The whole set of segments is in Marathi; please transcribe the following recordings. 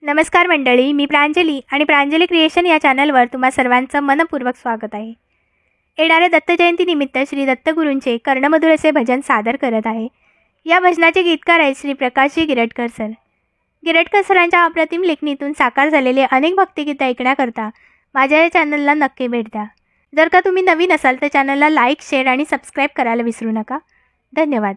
नमस्कार मंडळी, मी प्रांजली आणि प्रांजली क्रिएशन या चॅनलवर तुम्हा सर्वांचं मनपूर्वक स्वागत आहे। येणाऱ्या दत्त जयंतीनिमित्त श्री दत्तगुरूंचे कर्णमधुर असे भजन सादर करत आहे। या भजनाचे गीतकार आहेत श्री प्रकाशजी गिरटकर सर। गिरटकर सरांच्या अप्रतिम लेखणीतून साकार झालेले अनेक भक्तिगीतं ऐकण्याकरता माझ्या या चॅनलला नक्की भेट द्या। जर का तुम्ही नवीन असाल तर चॅनलला लाईक, शेअर आणि सबस्क्राईब करायला विसरू नका। धन्यवाद।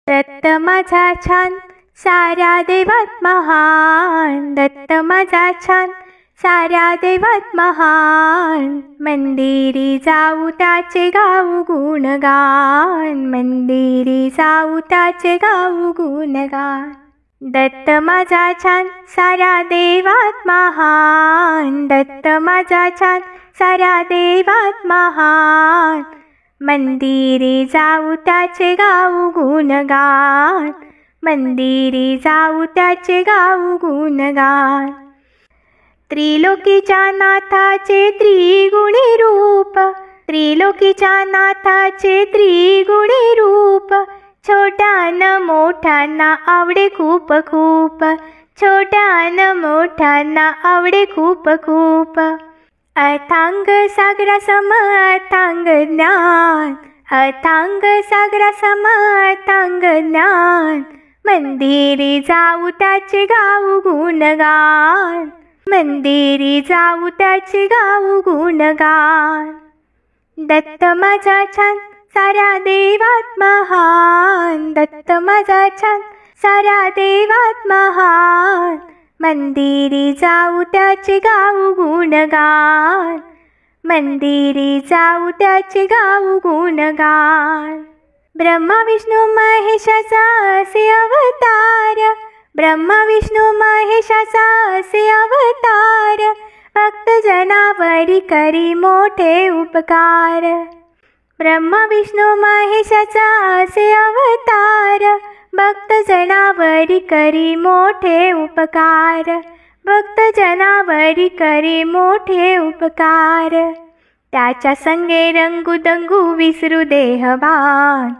दत्त माझा छान साऱ्या देवात महान, दत्त माझा छान साऱ्या देवात महान, मंदिरी जाऊ त्याचे गाऊ गुणगान, मंदिरी जाऊ त्याचे गाऊ गुणगान। दत्त माझा छान साऱ्या देवात महान, दत्त माझा छान साऱ्या देवात महान, मंदिरी जाऊ त्याचे गाऊ गुणगान, मंदिरी जाऊ त्याचे गाऊ गुणगान। त्रिलोकीच्या नाथाचे त्रिगुणी रूप, त्रिलोकीच्या नाथाचे त्रिगुणी रूप, छोट्यान मोठ्यांना आवडे खूप खूप, छोट्यान मोठ्यांना आवडे खूप खूप। अथांग सागरासम अथांग ज्ञान, अथांग सागरासम अथांग ज्ञान, मंदिरी जाऊ त्याचे गाऊ गुणगान, मंदिरी जाऊ त्याचे गाऊ गुणगान। दत्त माझा छान साऱ्या देवात महान, दत्त माझा छान साऱ्या देवात महान, मंदिरी जाऊ त्याचे गाऊ गुणगान, मंदिरी जाऊ त्याचे गाऊ गुणगान। ब्रह्मा विष्णू महेशाचा असे अवतार, ब्रह्मा विष्णू महेशाचा असे अवतार, भक्त जनावरी करी मोठे उपकार। ब्रह्मा विष्णू महेशाचा असे अवतार, भक्त जनावरी करी मोठे उपकार, भक्त जनावरी करी मोठे उपकार। त्याच्या संगे रंगूदंगू विसरू देहभान,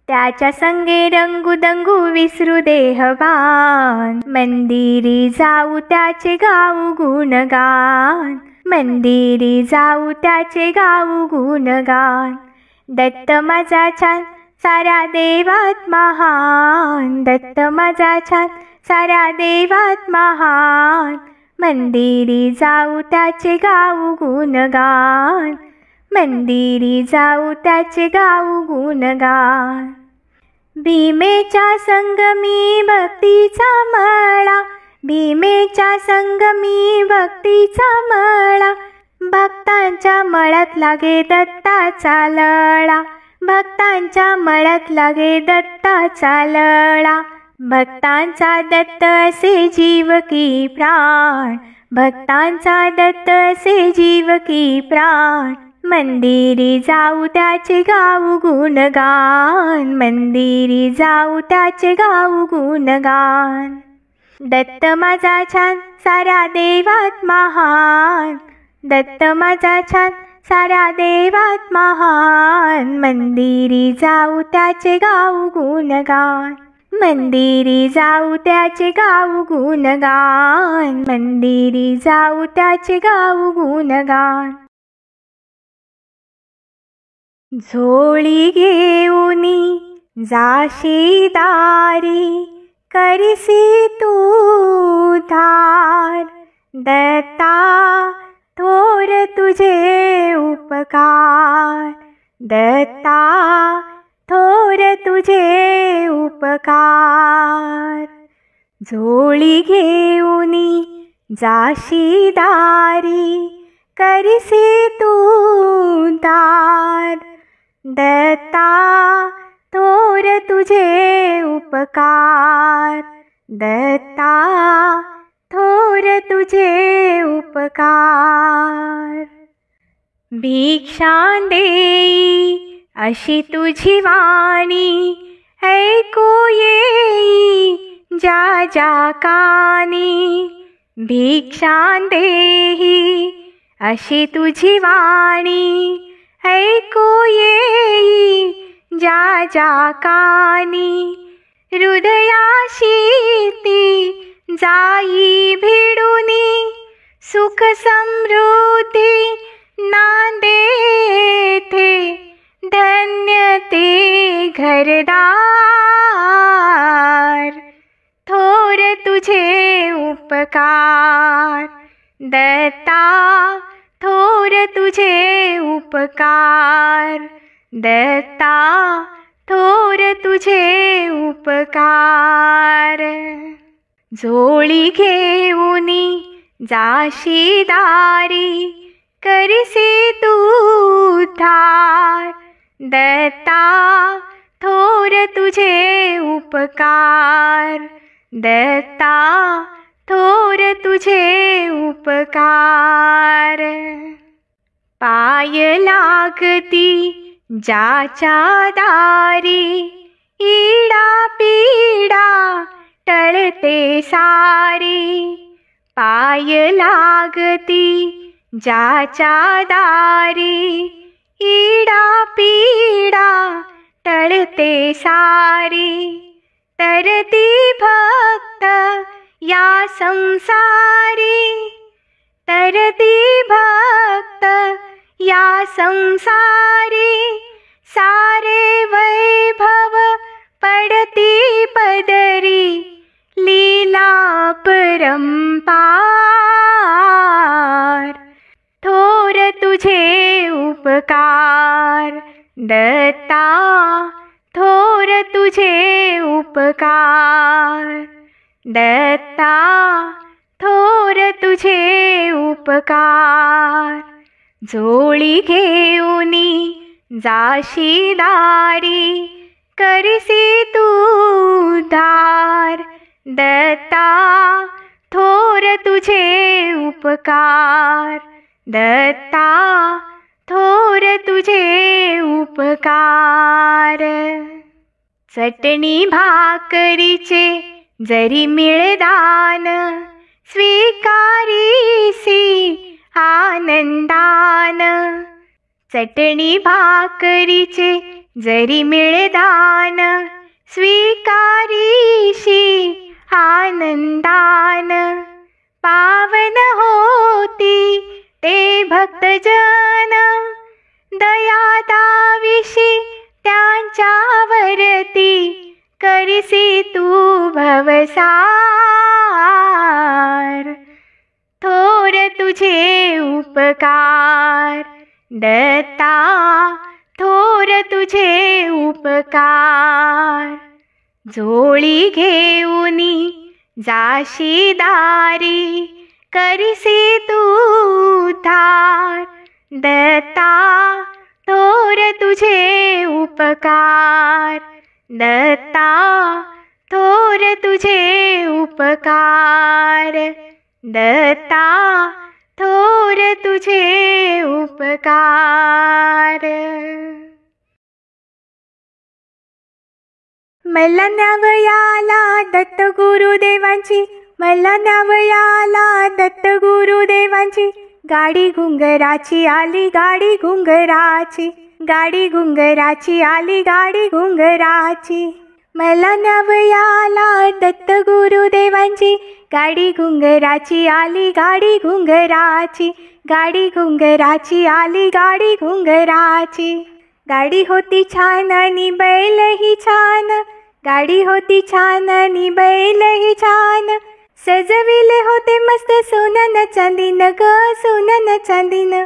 त्याच्या संगे रंगूदंगू विसरू देहभान, मंदिरी जाऊ त्याचे गाऊ गुणगान, मंदिरी जाऊ त्याचे गाऊ गुणगान। दत्त माझा छान साऱ्या देवात महान, दत्त माझा छान साऱ्या देवात महान, मंदिरी जाऊ त्याचे गाऊ गुणगान, मंदिरी जाऊ त्याचे गाऊ गुणगान। भीमेच्या संगमी भक्तीचा मळा, भीमेच्या संगमी भक्तीचा मळा, भक्तांच्या मळ्यात लागे दत्ताचा लळा, भक्तांच्या मळ्यात लागे दत्ताचा लळा, भक्तांचा दत्त असे जीव की प्राण, भक्तांचा दत्त असे जीव की प्राण, मंदिरी जाऊ त्याचे गाऊ गुणगान, मंदिरी जाऊ त्याचे गाऊ गुणगान। दत्त माझा छान साऱ्या देवात महान, दत्त माझा छान साऱ्या देवात महान, मंदिरी जाऊ त्याचे गाऊ गुणगान, मंदिरी जाऊ त्याचे गाऊ गुणगान, मंदिरी जाऊ त्याचे गाऊ गुणगान। झोळी घेऊनी जाशी दारी, करिसी तू धार, दत्ता थोर तुझे उपकार, दत्ता थोर तुझे उपकार। झोळी घेऊनी जाशी दारी, करिसी तू धार, दत्ता थोर तुझे उपकार, दत्ता थोर तुझे उपकार। भिक्षा देई अशी तुझी वाणी, ऐकू येई ज्या ज्या कानी, भिक्षा देई अशी तुझी वाणी, ऐकू येई ज्या ज्या कानी, हृदयाशी ती जाई भिडूनी सुख समृद्धी नांदे थे, धन्य ते घरदार, थोर तुझे उपकार दत्ता, थोर तुझे उपकार दत्ता, थोर तुझे उपकार. झोळी घेऊनी जाशी दारी, करिसी तू उद्धार दत्ता, थोर तुझे उपकार दत्ता, थोर तुझे उपकार. पाय लागती ज्याच्या दारी, इडा पीडा टळते सारी. पाय लागती ज्याच्या दारी, इडा पीडा टळते सारी. तरती भक्त या संसारी, तरती भक्त या संसारी. सारे वैभव पडती पदरी, लीला परंपार. थोर तुझे उपकार दत्ता, थोर तुझे उपकार दत्ता, थोर तुझे उपकार. झोळी घेऊनी जाशी दारी, करिसी तू उद्धार दत्ता, थोर तुझे उपकार दत्ता, थोर तुझे उपकार. चटणी भाकरीचे जरी मिळदान, स्वीकारीसी आनंदान. चटणी भाकरीचे जरी मिळदान, स्वीकारीशी आनंदान. पावन होती ते भक्तजन, दया दाविशी त्यांच्यावरती, करिसी तू भवसार. थोर तुझे उपकार दत्ता, थोर तुझे उपकार. झोळी घेऊनी जाशी दारी, करिसी तू उद्धार दत्ता, थोर तुझे उपकार दत्ता, थोर तुझे उपकार दत्ता, थोर तुझे उपकार. मला न्यावयाला दत्त गुरुदेवांची, मला न्यावयाला दत्त गुरुदेवांची. गाडी घुंगराची आली, गाडी घुंगराची, गाडी घुंगराची आली, गाडी घुंगराची. मला न्यावयाला दत्त गुरुदेवांची, गाडी घुंगराची आली, गाडी घुंगराची, गाडी घुंगराची आली, गाडी घुंगराची. गाडी होती छान आणि बैलही छान, गाडी होती छान आणि बैलही छान. सजविले होते मस्त सोन्यानं चांदीनं ग, सोन्यानं चांदीनं.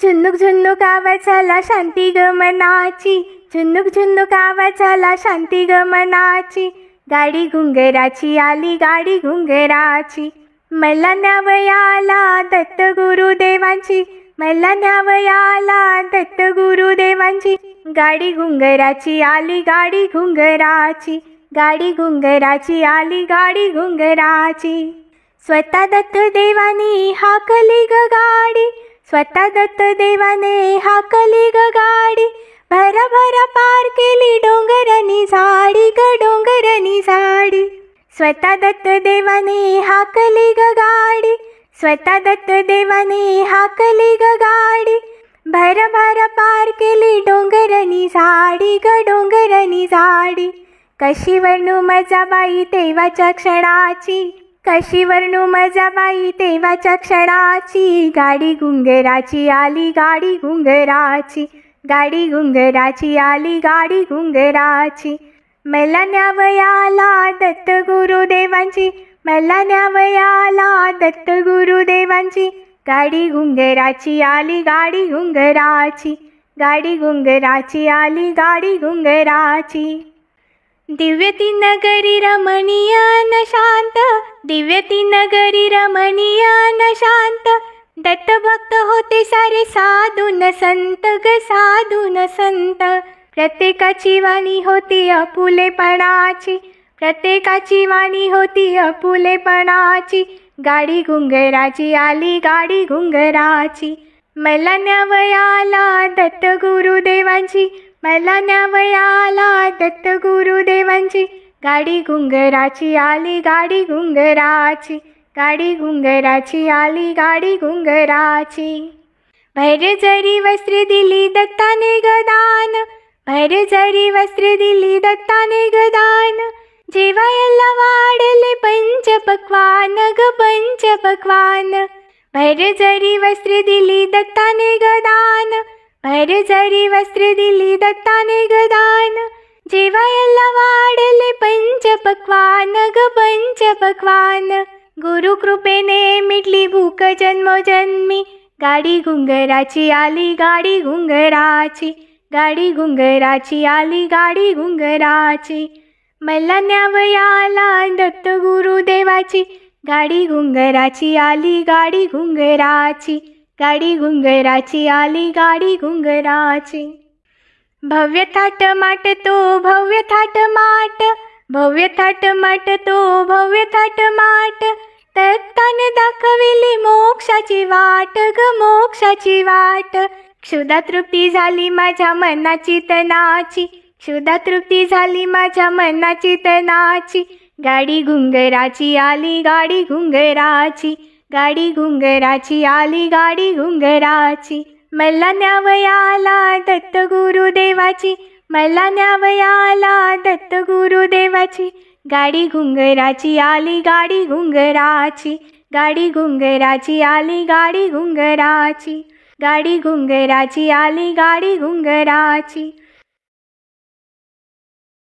झुन्नुक झुन्नुक आवाज आला शांती ग मनाची, झुन्नुक झुन्नुक आवाज आला शांती ग मनाची. गाडी घुंगराची आली, गाडी घुंगराची. मला न्यावयाला दत्त गुरुदेवांची, मला न्यावयाला दत्त गुरुदेवांची. गाडी घुंगराची आली, गाडी घुंगराची, गाडी घुंगराची आली, गाडी घुंगराची. स्वतः दत्त देवाने हाकली ग गाडी, स्वतः दत्त देवाने हाकली ग गाडी. भरा भरा पार केली डोंगरनी झाडी ग, डोंगरनी झाडी. स्वतः दत्त देवाने हाकली ग गाडी, स्वतः दत्त देवाने हाकली ग गाडी. भर भर पार केली डोंगरनी झाडी ग, डोंगरनी झाडी. कशी वर्णू मजा बाई तेव्हाच्या क्षणाची, कशी वर्णू मजा बाई तेव्हाच्या क्षणाची, गाडी घुंगराची आली गाडी घुंगराची, गाडी घुंगराची आली गाडी घुंगराची. मला न्यावयाला दत्त गुरुदेवांची, मला न्यावयाला दत्त गुरुदेवांची, गाडी घुंगराची आली गाडी घुंगराची, गाडी घुंगराची आली गाडी घुंगराची. दिव्य ती नगरी रमणीय न शांत, दिव्य ती नगरी रमणीय न शांत, दत्त भक्त होते सारे साधून संत ग साधून संत. प्रत्येकाची वाणी होती आपुलेपणाची, प्रत्येकाची वाणी होती आपुलेपणाची, गाडी घुंगराची आली गाडी घुंगराची. मला न्यावयाला दत्त गुरुदेवांची, मला न्यावयाला दत्त गुरुदेवांची, गाडी घुंगराची आली गाडी घुंगराची, गाडी घुंगराची आली गाडी घुंगराची. भैर जरी वस्त्रे दिली दत्ताने गदान, भैर जरी वस्त्रे दिली दत्ताने गदान, जेवायला वाढले पंच पक्वान ग पंच पक्वान. भैर जरी वस्त्रे दिली दत्ताने गदान, भैर जरी वस्त्रे दिली दत्ताने गदान, जेवायला वाढले पंच पक्वान ग पंच पक्वान. गुरु कृपेने मिटली भूक जन्मोजन्मी, गाडी घुंगराची आली गाडी घुंगराची, गाडी घुंगराची आली गाडी घुंगराची. मला न्यावयाला दत्त गुरुदेवाची, गाडी घुंगराची आली गाडी घुंगराची, गाडी घुंगराची आली गाडी घुंगराची. भव्य थाट माट तो भव्य थाट माट, भव्य थाट माट तो भव्य थाट माट, दत्ताने दाखविली मोक्षाची वाट ग मोक्षाची वाट. क्षुधा तृप्ती झाली माझ्या मनाची तनाची, क्षुधा तृप्ती झाली माझ्या मनाची तनाची, गाडी घुंगराची आली गाडी घुंगराची, गाडी घुंगराची आली गाडी घुंगराची. मला न्यावयाला दत्त गुरुदेवाची, मला न्यावयाला दत्त गुरुदेवाची, गाडी घुंगराची आली गाडी घुंगराची, गाडी घुंगराची आली गाडी घुंगराची, गाडी घुंगराची आली गाडी घुंगराची.